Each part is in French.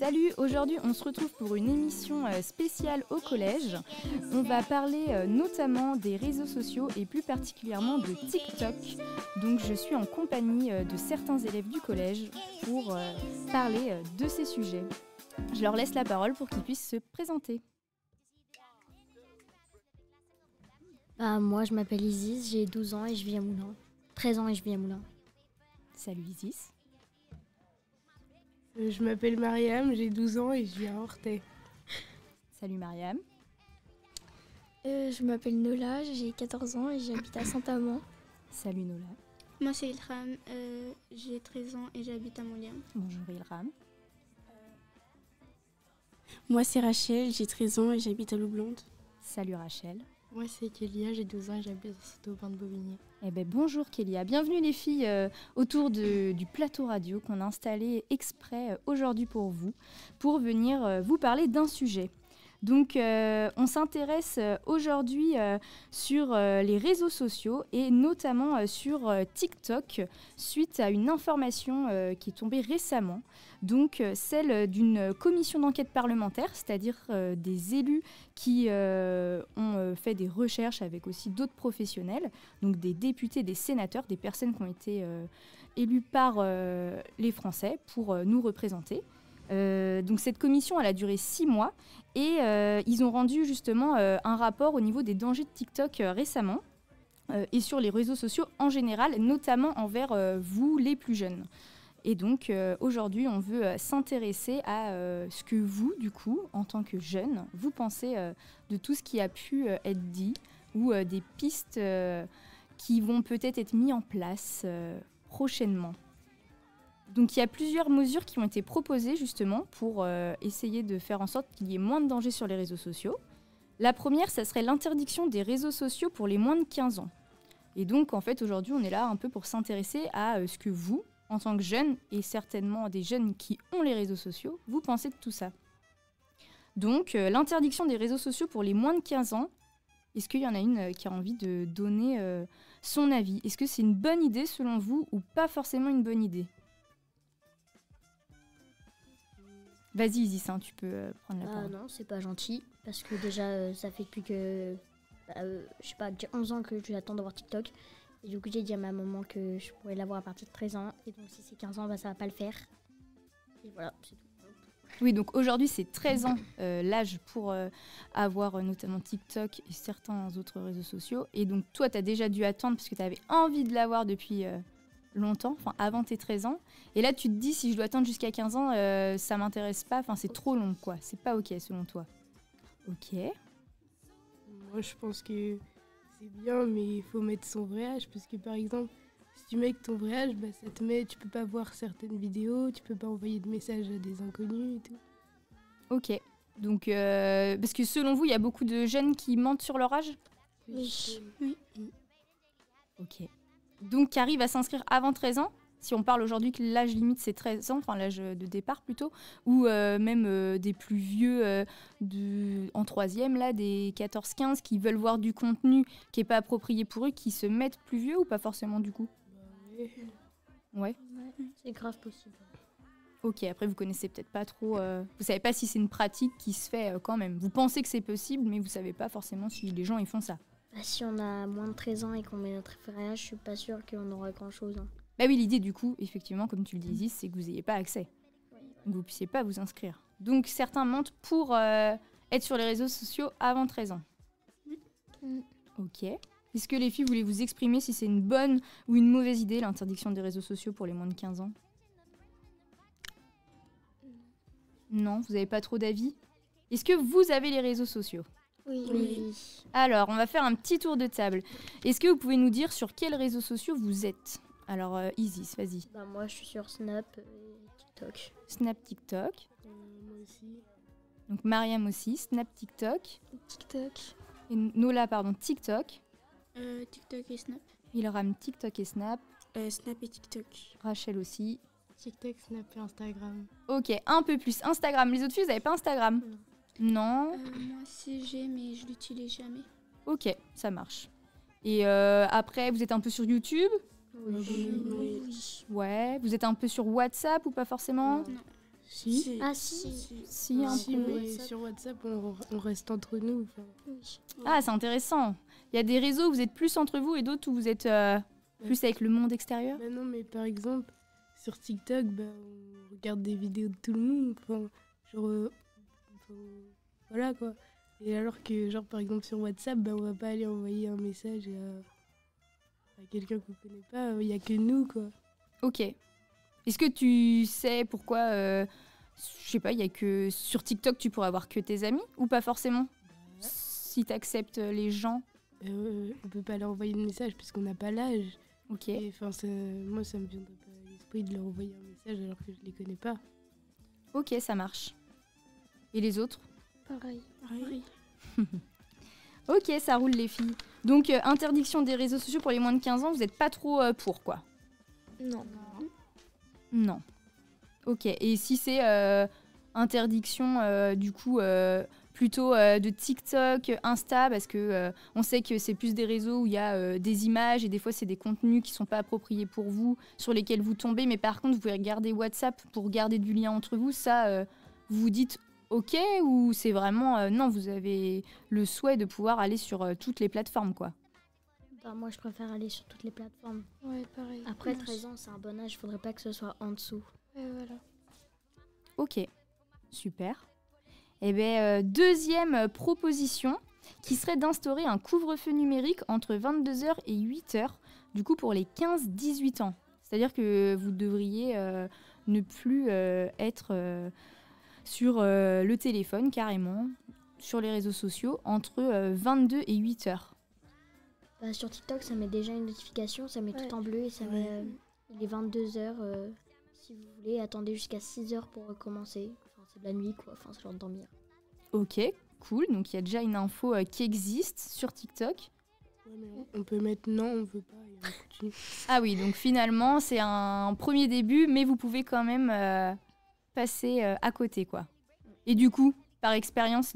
Salut, aujourd'hui on se retrouve pour une émission spéciale au collège. On va parler notamment des réseaux sociaux et plus particulièrement de TikTok. Donc je suis en compagnie de certains élèves du collège pour parler de ces sujets. Je leur laisse la parole pour qu'ils puissent se présenter. Moi je m'appelle Isis, j'ai 12 ans et je vis à Moulins. 13 ans et je vis à Moulins. Salut Isis. Je m'appelle Mariam, j'ai 12 ans et je vis à Orthez. Salut Mariam. Je m'appelle Nola, j'ai 14 ans et j'habite à Saint-Amand. Salut Nola. Moi c'est Ilham, j'ai 13 ans et j'habite à Moulins. Bonjour Ilham. Moi c'est Rachel, j'ai 13 ans et j'habite à Loublande. Salut Rachel. Moi c'est Kélia, j'ai 12 ans et j'habite à Saint-Aubin-de-Bobigny. Eh ben, bonjour Kélia, bienvenue les filles autour du plateau radio qu'on a installé exprès aujourd'hui pour vous, pour venir vous parler d'un sujet. Donc on s'intéresse aujourd'hui sur les réseaux sociaux et notamment sur TikTok suite à une information qui est tombée récemment, donc celle d'une commission d'enquête parlementaire, c'est-à-dire des élus qui ont fait des recherches avec aussi d'autres professionnels, donc des députés, des sénateurs, des personnes qui ont été élues par les Français pour nous représenter. Donc cette commission elle a duré 6 mois et ils ont rendu justement un rapport au niveau des dangers de TikTok récemment et sur les réseaux sociaux en général, notamment envers vous les plus jeunes. Et donc aujourd'hui on veut s'intéresser à ce que vous du coup en tant que jeunes vous pensez de tout ce qui a pu être dit ou des pistes qui vont peut-être être mises en place prochainement. Donc il y a plusieurs mesures qui ont été proposées justement pour essayer de faire en sorte qu'il y ait moins de danger sur les réseaux sociaux. La première, ça serait l'interdiction des réseaux sociaux pour les moins de 15 ans. Et donc en fait aujourd'hui on est là un peu pour s'intéresser à ce que vous, en tant que jeunes, et certainement des jeunes qui ont les réseaux sociaux, vous pensez de tout ça. Donc l'interdiction des réseaux sociaux pour les moins de 15 ans, est-ce qu'il y en a une qui a envie de donner son avis? Est-ce que c'est une bonne idée selon vous ou pas forcément une bonne idée? Vas-y Isis, hein, tu peux prendre la parole. Non, c'est pas gentil, parce que déjà, ça fait depuis que, je sais pas, 11 ans que j'attends d'avoir TikTok. Et du coup, j'ai dit à ma maman que je pourrais l'avoir à partir de 13 ans. Et donc, si c'est 15 ans, ça va pas le faire. Et voilà, c'est tout. Oui, donc aujourd'hui, c'est 13 ans l'âge pour avoir notamment TikTok et certains autres réseaux sociaux. Et donc, toi, tu as déjà dû attendre parce que tu avais envie de l'avoir depuis longtemps, enfin avant tes 13 ans. Et là, tu te dis, si je dois attendre jusqu'à 15 ans, ça m'intéresse pas, enfin c'est trop long, quoi. C'est pas OK, selon toi. OK. Moi je pense que c'est bien, mais il faut mettre son vrai âge, parce que par exemple, si tu mets que ton vrai âge, ça te met, tu peux pas voir certaines vidéos, tu peux pas envoyer de messages à des inconnus et tout. OK. Donc, parce que selon vous, il y a beaucoup de jeunes qui mentent sur leur âge? Oui. OK. Donc, qui arrivent à s'inscrire avant 13 ans, si on parle aujourd'hui que l'âge limite c'est 13 ans, enfin l'âge de départ plutôt, ou même des plus vieux en troisième, là, des 14-15 qui veulent voir du contenu qui n'est pas approprié pour eux, qui se mettent plus vieux ou pas forcément du coup? Ouais. C'est grave possible. Ok, après vous connaissez peut-être pas trop, vous savez pas si c'est une pratique qui se fait quand même. Vous pensez que c'est possible, mais vous savez pas forcément si les gens ils font ça. Si on a moins de 13 ans et qu'on met notre vrai âge, je suis pas sûre qu'on aura grand-chose. Hein. Bah oui, l'idée du coup, effectivement, comme tu le disais, c'est que vous n'ayez pas accès. Donc vous puissiez pas vous inscrire. Donc certains mentent pour être sur les réseaux sociaux avant 13 ans. Ok. Est-ce que les filles voulaient vous exprimer si c'est une bonne ou une mauvaise idée, l'interdiction des réseaux sociaux pour les moins de 15 ans? Non, vous n'avez pas trop d'avis? Est-ce que vous avez les réseaux sociaux? Oui. Alors, on va faire un petit tour de table. Est-ce que vous pouvez nous dire sur quels réseaux sociaux vous êtes? Alors, Isis, vas-y. Moi, je suis sur Snap et TikTok. Snap, TikTok. Moi aussi. Donc, Mariam aussi, Snap, TikTok. TikTok. Et Nola, pardon, TikTok. TikTok et Snap. Ilham, TikTok et Snap. Snap et TikTok. Rachel aussi. TikTok, Snap et Instagram. Ok, un peu plus. Instagram. Les autres filles, vous n'avez pas Instagram? Non. Moi aussi j'ai, mais je l'utilise jamais. Ok, ça marche. Et après, vous êtes un peu sur YouTube? Oui. Ouais. Vous êtes un peu sur WhatsApp ou pas forcément? Non. Si. Ah si. Si, un Si, peu. mais WhatsApp. sur WhatsApp, on reste entre nous. enfin. Oui. Ah, c'est intéressant. Il y a des réseaux où vous êtes plus entre vous et d'autres où vous êtes plus avec le monde extérieur. Bah non, mais par exemple, sur TikTok, bah, on regarde des vidéos de tout le monde. Enfin, genre, enfin, voilà quoi. Et alors que, genre, par exemple, sur WhatsApp, bah, on va pas aller envoyer un message à quelqu'un qu'on connaît pas. Il y a que nous, quoi. Ok. Est-ce que tu sais pourquoi, je sais pas, il y a que sur TikTok tu pourrais avoir que tes amis ou pas forcément? Si tu acceptes les gens. On peut pas leur envoyer de message puisqu'on n'a pas l'âge. Ok. Et enfin, moi, ça me viendrait pas à l'esprit de leur envoyer un message alors que je les connais pas. Ok, ça marche. Et les autres? Pareil. Pareil. Ok, ça roule les filles. Donc interdiction des réseaux sociaux pour les moins de 15 ans, vous n'êtes pas trop pour quoi? Non. Non. Ok, et si c'est interdiction du coup plutôt de TikTok, Insta, parce que on sait que c'est plus des réseaux où il y a des images et des fois c'est des contenus qui sont pas appropriés pour vous, sur lesquels vous tombez, mais par contre vous pouvez regarder WhatsApp pour garder du lien entre vous, ça vous vous dites ok ou c'est vraiment non, vous avez le souhait de pouvoir aller sur toutes les plateformes quoi. Bah, moi, je préfère aller sur toutes les plateformes. Ouais, pareil. Après Ouais, 13 ans, c'est un bon âge. Faudrait pas que ce soit en dessous. Ouais, voilà. Ok, super. Et bien, deuxième proposition, qui serait d'instaurer un couvre-feu numérique entre 22h et 8h, du coup pour les 15-18 ans. C'est-à-dire que vous devriez ne plus être sur le téléphone carrément, sur les réseaux sociaux, entre 22 et 8h. Bah, sur TikTok, ça met déjà une notification. Ça met Ouais. tout en bleu et ça met il est 22h. Si vous voulez, attendez jusqu'à 6h pour recommencer. Enfin, c'est de la nuit, quoi. Enfin, c'est l'heure de dormir. Ok, cool. Donc il y a déjà une info qui existe sur TikTok. Ouais, mais on peut mettre non, on veut pas. Et on continue. Ah oui, donc finalement, c'est un premier début, mais vous pouvez quand même passer à côté, quoi. Et du coup, par expérience,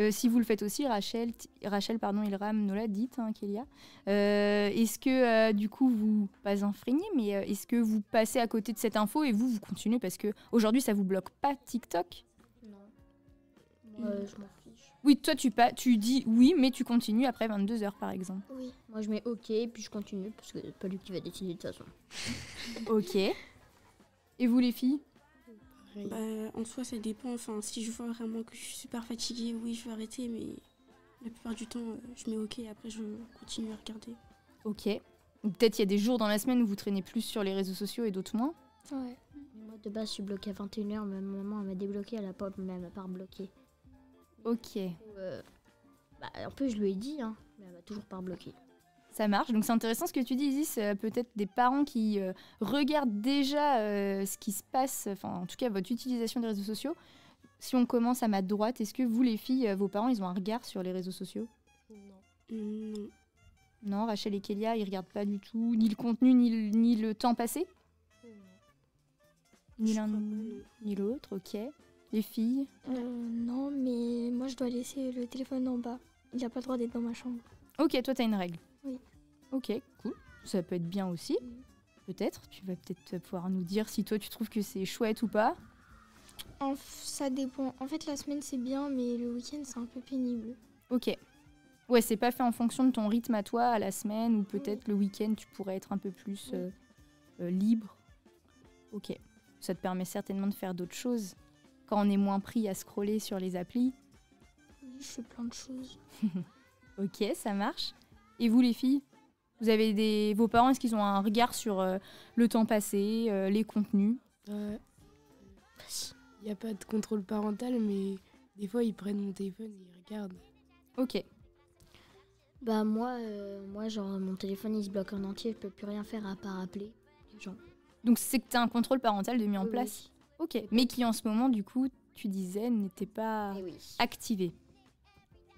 si vous le faites aussi, Rachel, Ilram, Nola, dites, hein, Kélia, est-ce que du coup, vous, pas enfreignez, mais est-ce que vous passez à côté de cette info et vous continuez parce que aujourd'hui, ça vous bloque pas TikTok? Non. Moi, je m'en fiche. Oui, toi, tu dis oui, mais tu continues après 22h, par exemple. Oui. Moi, je mets OK, puis je continue, parce que c'est pas lui qui va décider de toute façon. Ok. Et vous, les filles? Pareil. Bah, en soi, ça dépend. Enfin, si je vois vraiment que je suis super fatiguée, oui, je vais arrêter. Mais la plupart du temps, je mets OK et après, je continue à regarder. Ok. Ou peut-être il y a des jours dans la semaine où vous traînez plus sur les réseaux sociaux et d'autres moins. Ouais. Mais moi, de base, je suis bloquée à 21h. Ma maman, elle m'a débloquée, elle m'a pas rebloquée. Ok. En plus, je lui ai dit, hein, mais elle m'a toujours pas rebloquée. Ça marche. Donc c'est intéressant ce que tu dis, Isis. Peut-être des parents qui regardent déjà ce qui se passe, enfin en tout cas votre utilisation des réseaux sociaux. Si on commence à ma droite, est-ce que vous les filles, vos parents, ils ont un regard sur les réseaux sociaux? Non. Non, Rachel et Kélia, ils regardent pas du tout ni le contenu ni le temps passé? Ni Je l'un crois pas, non. ni l'autre, ok. Les filles? Non, mais moi, je dois laisser le téléphone en bas. Il n'a pas le droit d'être dans ma chambre. Ok, toi t'as une règle. Oui. Ok, cool. Ça peut être bien aussi. Peut-être. Tu vas peut-être pouvoir nous dire si toi tu trouves que c'est chouette ou pas. Ça dépend. En fait, la semaine, c'est bien, mais le week-end, c'est un peu pénible. Ok. Ouais, c'est pas fait en fonction de ton rythme à toi à la semaine ou peut-être le week-end tu pourrais être un peu plus libre. Ok. Ça te permet certainement de faire d'autres choses quand on est moins pris à scroller sur les applis. Oui, je fais plein de choses. Ok, ça marche. Et vous les filles? Vous avez vos parents, est-ce qu'ils ont un regard sur le temps passé, les contenus? Il n'y a pas de contrôle parental, mais des fois, ils prennent mon téléphone et ils regardent. Ok. Bah, moi, genre, mon téléphone, il se bloque en entier. Je peux plus rien faire à part appeler les gens. Donc c'est que tu as un contrôle parental de mis en Oui, place. Ok. Mais qui en ce moment, du coup, tu disais, n'était pas Eh oui. activé.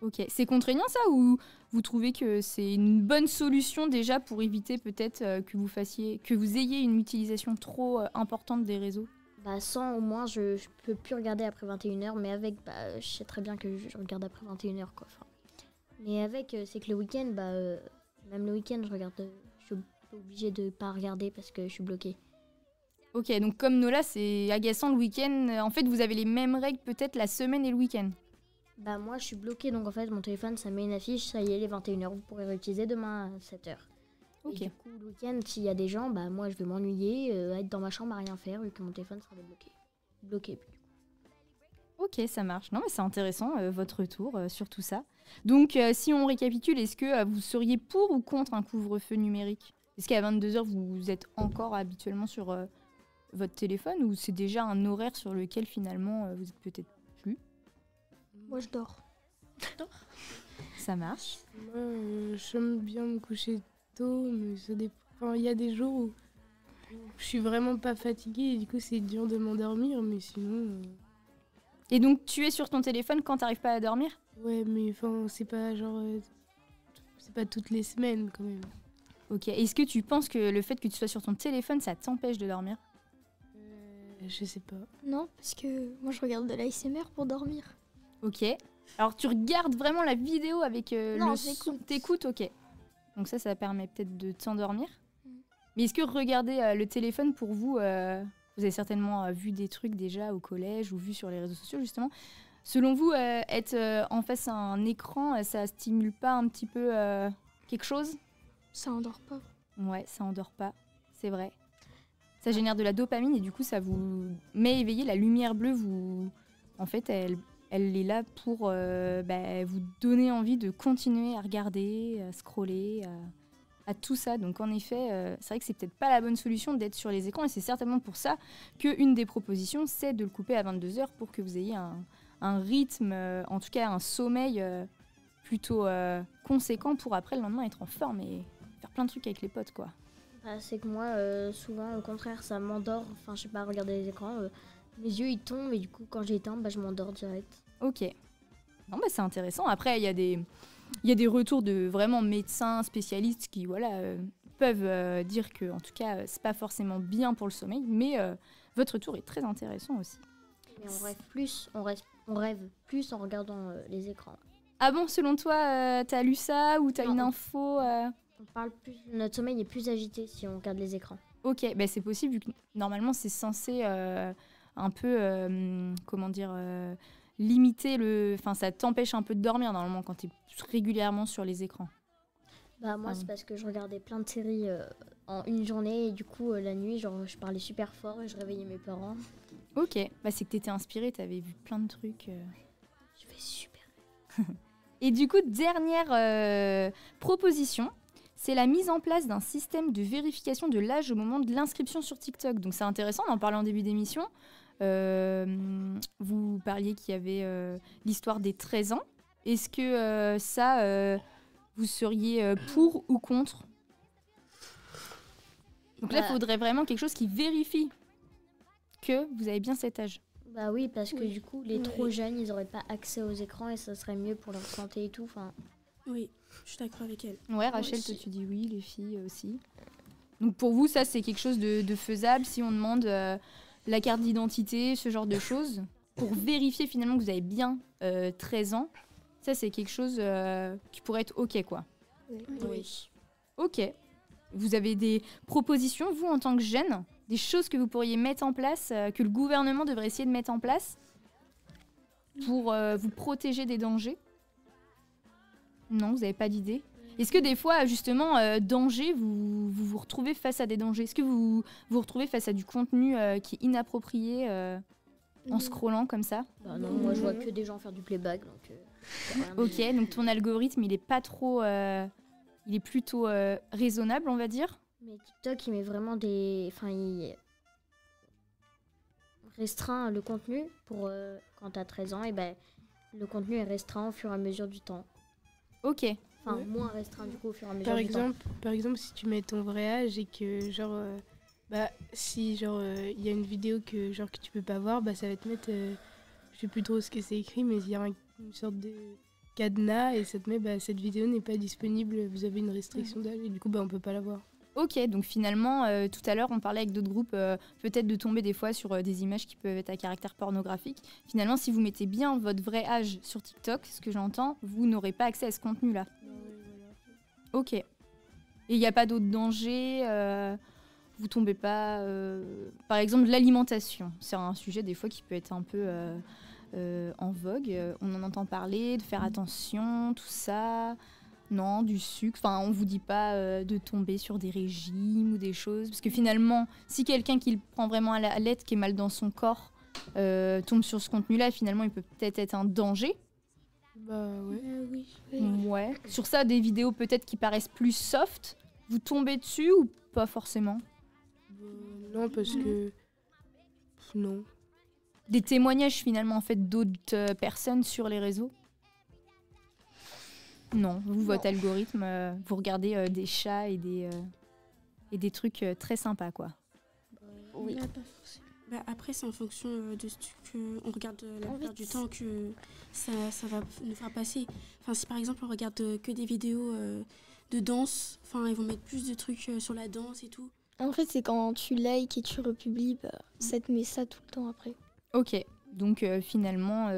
Ok. C'est contraignant ça ou vous trouvez que c'est une bonne solution déjà pour éviter peut-être que vous ayez une utilisation trop importante des réseaux? Bah, sans, au moins, je peux plus regarder après 21h, mais avec, bah, je sais très bien que je regarde après 21h, quoi. Enfin, mais avec, c'est que le week-end, même le week-end, je suis obligée de pas regarder parce que je suis bloquée. Ok, donc comme Nola, c'est agaçant le week-end. En fait, vous avez les mêmes règles peut-être la semaine et le week-end. Bah moi je suis bloquée, donc en fait mon téléphone ça met une affiche, ça y est, il est 21h, vous pourrez réutiliser demain à 7h. Ok. Et du coup le week-end, s'il y a des gens, bah moi je vais m'ennuyer, être dans ma chambre à rien faire vu que mon téléphone sera bloqué. Bloqué. Ok, ça marche. Non, mais c'est intéressant votre retour sur tout ça. Donc, si on récapitule, est-ce que vous seriez pour ou contre un couvre-feu numérique? Est-ce qu'à 22h, vous êtes encore habituellement sur votre téléphone ou c'est déjà un horaire sur lequel finalement vous êtes peut-être plus? Moi, je dors. Ça marche. Moi, j'aime bien me coucher tôt, mais ça dépend. Enfin, il y a des jours où je suis vraiment pas fatiguée et du coup, c'est dur de m'endormir, mais sinon. Et donc, tu es sur ton téléphone quand t'arrives pas à dormir? Ouais, mais enfin, c'est pas genre. C'est pas toutes les semaines quand même. Ok. Est-ce que tu penses que le fait que tu sois sur ton téléphone, ça t'empêche de dormir? Je sais pas. Non, parce que moi, je regarde de l'ASMR pour dormir. Ok. Alors, tu regardes vraiment la vidéo avec Non, le j'écoute. son. T'écoutes, ok. Donc ça permet peut-être de t'endormir. Mm. Mais est-ce que regarder le téléphone pour vous, vous avez certainement vu des trucs déjà au collège ou vu sur les réseaux sociaux justement. Selon vous, être en face à un écran, ça stimule pas un petit peu quelque chose? Ça endort pas. Ouais, ça endort pas, c'est vrai. Ça génère de la dopamine et du coup ça vous met éveillé. La lumière bleue, en fait, elle est là pour vous donner envie de continuer à regarder, à scroller, à tout ça. Donc en effet, c'est vrai que c'est peut-être pas la bonne solution d'être sur les écrans et c'est certainement pour ça qu'une des propositions, c'est de le couper à 22h pour que vous ayez un rythme, en tout cas un sommeil plutôt conséquent pour après le lendemain être en forme et faire plein de trucs avec les potes, quoi. Bah, c'est que moi souvent au contraire ça m'endort, enfin je sais pas, regarder les écrans, mes yeux ils tombent et du coup quand j'éteins je m'endors direct. Ok. Non, c'est intéressant. Après, il y a des retours de vraiment médecins spécialistes qui peuvent dire que, en tout cas, c'est pas forcément bien pour le sommeil, mais votre retour est très intéressant aussi. Mais on rêve plus en regardant les écrans. Ah bon, selon toi, t'as lu ça ou t'as Non. une info On parle plus, notre sommeil est plus agité si on regarde les écrans. Ok, c'est possible vu que normalement c'est censé un peu, limiter enfin ça t'empêche un peu de dormir normalement quand t'es régulièrement sur les écrans. Bah moi c'est parce que je regardais plein de séries en une journée et du coup la nuit genre je parlais super fort et je réveillais mes parents. Ok, c'est que t'étais inspirée, t'avais vu plein de trucs. Je fais super. Et du coup, dernière proposition, c'est la mise en place d'un système de vérification de l'âge au moment de l'inscription sur TikTok. Donc c'est intéressant, on en parlait en début d'émission. Vous parliez qu'il y avait l'histoire des 13 ans. Est-ce que vous seriez pour ou contre? Donc là, il faudrait vraiment quelque chose qui vérifie que vous avez bien cet âge. Bah oui, parce que Oui. du coup, les trop jeunes, ils n'auraient pas accès aux écrans et ça serait mieux pour leur santé et tout. Enfin, Oui, je suis d'accord avec elle. Ouais, Rachel, aussi. toi tu dis oui, les filles aussi. Donc pour vous, ça c'est quelque chose de faisable si on demande la carte d'identité, ce genre de choses, pour vérifier finalement que vous avez bien 13 ans. Ça c'est quelque chose qui pourrait être ok, quoi. oui. Ok. Vous avez des propositions, vous, en tant que jeune, des choses que vous pourriez mettre en place, que le gouvernement devrait essayer de mettre en place pour vous protéger des dangers? Non, vous n'avez pas d'idée? Est-ce que des fois, justement, danger, vous retrouvez face à des dangers? Est-ce que vous vous retrouvez face à du contenu qui est inapproprié en scrollant comme ça? Bah non, moi je vois que des gens faire du playback. Donc, y a rien de- Ok, donc ton algorithme, il est pas trop... il est plutôt raisonnable, on va dire. Mais TikTok, il met vraiment des. Enfin, il restreint le contenu pour quand t'as 13 ans, et ben le contenu est restreint au fur et à mesure du temps. Ok. Enfin, Ouais. moins restreint du coup au fur et à mesure Par du temps. exemple, si tu mets ton vrai âge et que genre si genre il y a une vidéo que tu peux pas voir, ça va te mettre je sais plus trop ce que c'est écrit, mais il y a une sorte de cadenas et ça te met cette vidéo n'est pas disponible, vous avez une restriction d'âge et du coup on peut pas la voir. Ok, donc finalement, tout à l'heure, on parlait avec d'autres groupes, peut-être de tomber des fois sur des images qui peuvent être à caractère pornographique. Finalement, si vous mettez bien votre vrai âge sur TikTok, ce que j'entends, vous n'aurez pas accès à ce contenu-là. Ok. Et il n'y a pas d'autres dangers vous tombez pas... par exemple, l'alimentation. C'est un sujet des fois qui peut être un peu en vogue. On en entend parler, de faire attention, tout ça. Non, du sucre. Enfin, on vous dit pas de tomber sur des régimes ou des choses. Parce que finalement, si quelqu'un qui le prend vraiment à la lettre, qui est mal dans son corps, tombe sur ce contenu-là, finalement, il peut peut-être être un danger. Bah ouais. Oui. Ouais. Sur ça, des vidéos peut-être qui paraissent plus soft, vous tombez dessus ou pas forcément? Non, parce que... Non. Des témoignages finalement en fait d'autres personnes sur les réseaux? Non, vous, votre algorithme, vous regardez des chats et des trucs très sympas, quoi. Oui. Pas forcément. Bah, après, c'est en fonction de ce qu'on regarde la plupart du temps que ça va nous faire passer. Enfin, si par exemple on regarde que des vidéos de danse, enfin, ils vont mettre plus de trucs sur la danse et tout. En fait, c'est quand tu likes et tu republies, ça te met ça tout le temps après. Ok, donc finalement,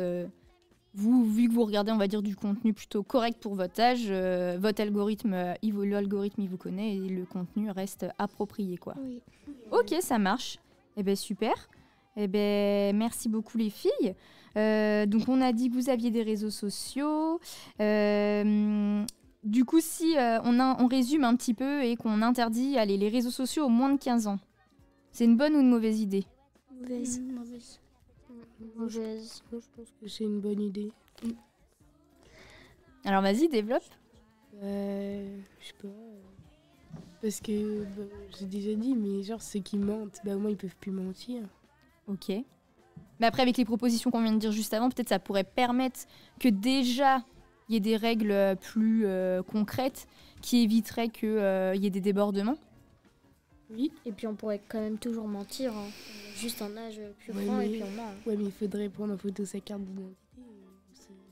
vous, vu que vous regardez, on va dire, du contenu plutôt correct pour votre âge, votre algorithme, l'algorithme, il vous connaît et le contenu reste approprié, quoi. Oui. Ok, ça marche. Eh bien, super. Eh bien, merci beaucoup, les filles. Donc, on a dit que vous aviez des réseaux sociaux. Du coup, si on résume un petit peu et qu'on interdit les réseaux sociaux aux moins de 15 ans, c'est une bonne ou une mauvaise idée? Mauvaise. Mauvaise. Moi, je pense que c'est une bonne idée. Alors, vas-y, développe. Je sais pas. Parce que, j'ai déjà dit, mais genre, ceux qui mentent, au moins, ils peuvent plus mentir. Ok. Mais après, avec les propositions qu'on vient de dire juste avant, peut-être ça pourrait permettre que déjà, il y ait des règles plus concrètes qui éviteraient qu'il y ait des débordements. Oui. Et puis on pourrait quand même toujours mentir. Hein. On a juste un âge plus Ouais, grand et mais- puis on ment. Ouais, mais il faudrait prendre en photo sa carte d'identité.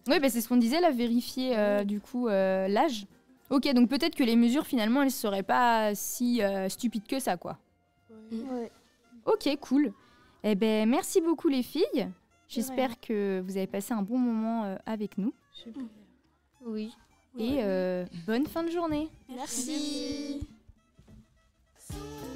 Oui, c'est ce qu'on disait, là, vérifier du coup l'âge. Ok, donc peut-être que les mesures, finalement, elles seraient pas si stupides que ça, quoi. Ouais. Ok, cool. Eh ben, merci beaucoup, les filles. J'espère que vous avez passé un bon moment avec nous. Super. Oui. Et bonne fin de journée. Merci. Merci.